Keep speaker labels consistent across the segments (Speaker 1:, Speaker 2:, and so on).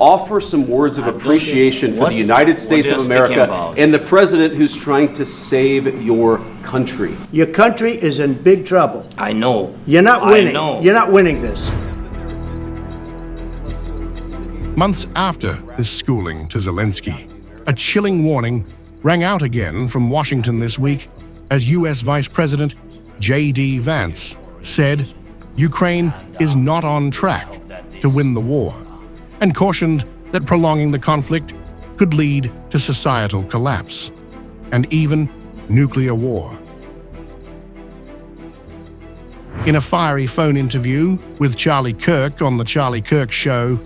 Speaker 1: offer some words of appreciation for the United States of America and the president who's trying to save your country.
Speaker 2: Your country is in big trouble.
Speaker 3: I know.
Speaker 2: You're not winning.
Speaker 3: I know.
Speaker 2: You're not winning this.
Speaker 4: Months after this schooling to Zelensky, a chilling warning rang out again from Washington this week as U.S. Vice President JD Vance said Ukraine is not on track to win the war, and cautioned that prolonging the conflict could lead to societal collapse and even nuclear war. In a fiery phone interview with Charlie Kirk on The Charlie Kirk Show,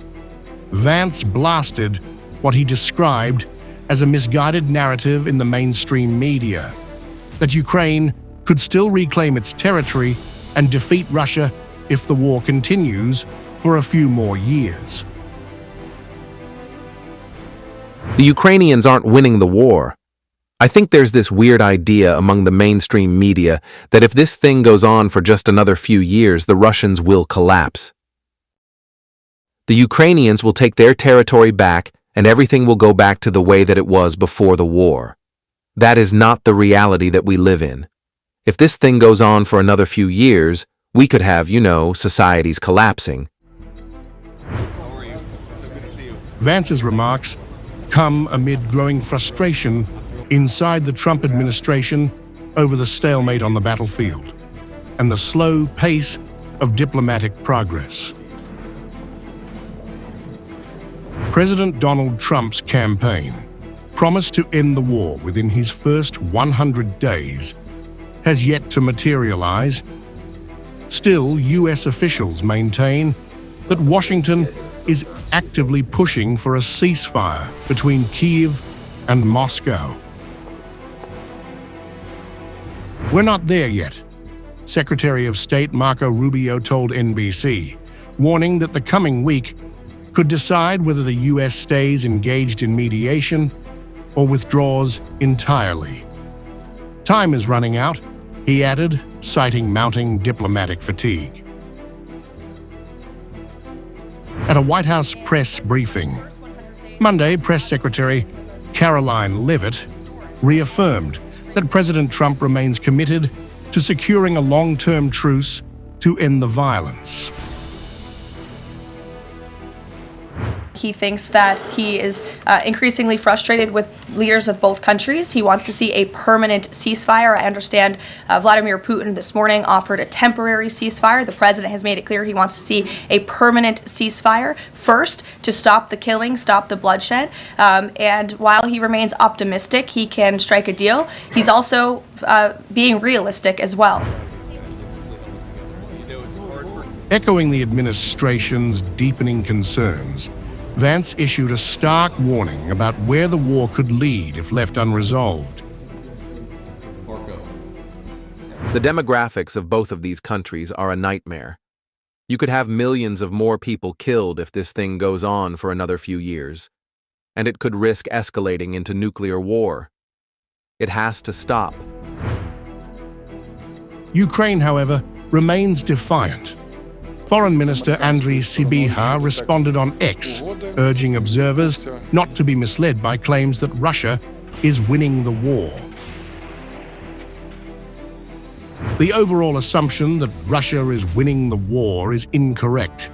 Speaker 4: Vance blasted what he described as a misguided narrative in the mainstream media, that Ukraine could still reclaim its territory and defeat Russia if the war continues for a few more years.
Speaker 5: The Ukrainians aren't winning the war. I think there's this weird idea among the mainstream media that if this thing goes on for just another few years, the Russians will collapse. The Ukrainians will take their territory back and everything will go back to the way that it was before the war. That is not the reality that we live in. If this thing goes on for another few years, we could have, societies collapsing.
Speaker 4: Vance's remarks come amid growing frustration inside the Trump administration over the stalemate on the battlefield and the slow pace of diplomatic progress. President Donald Trump's campaign promised to end the war within his first 100 days has yet to materialize. Still, U.S. officials maintain that Washington is actively pushing for a ceasefire between Kyiv and Moscow. We're not there yet, Secretary of State Marco Rubio told NBC, warning that the coming week could decide whether the U.S. stays engaged in mediation or withdraws entirely. Time is running out, he added, citing mounting diplomatic fatigue. At a White House press briefing, Monday, Press Secretary Caroline Leavitt reaffirmed that President Trump remains committed to securing a long-term truce to end the violence.
Speaker 6: He thinks that he is increasingly frustrated with leaders of both countries. He wants to see a permanent ceasefire. I understand Vladimir Putin this morning offered a temporary ceasefire. The president has made it clear he wants to see a permanent ceasefire first to stop the killing, stop the bloodshed. And while he remains optimistic he can strike a deal, he's also being realistic as well.
Speaker 4: Echoing the administration's deepening concerns, Vance issued a stark warning about where the war could lead if left unresolved.
Speaker 5: The demographics of both of these countries are a nightmare. You could have millions of more people killed if this thing goes on for another few years, and it could risk escalating into nuclear war. It has to stop.
Speaker 4: Ukraine, however, remains defiant. Foreign Minister Andrii Sybiha responded on X, urging observers not to be misled by claims that Russia is winning the war. The overall assumption that Russia is winning the war is incorrect.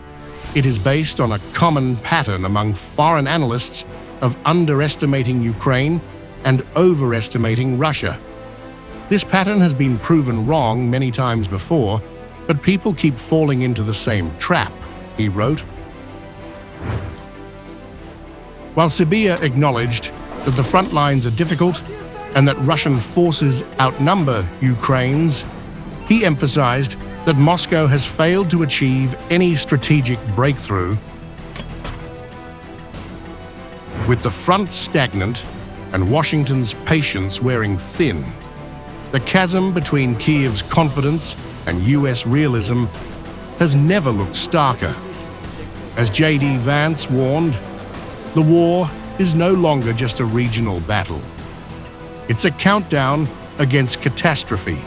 Speaker 4: It is based on a common pattern among foreign analysts of underestimating Ukraine and overestimating Russia. This pattern has been proven wrong many times before, but people keep falling into the same trap, he wrote. While Sybiha acknowledged that the front lines are difficult and that Russian forces outnumber Ukraine's, he emphasized that Moscow has failed to achieve any strategic breakthrough. With the front stagnant and Washington's patience wearing thin, the chasm between Kyiv's confidence and U.S. realism has never looked starker. As JD Vance warned, the war is no longer just a regional battle. It's a countdown against catastrophe.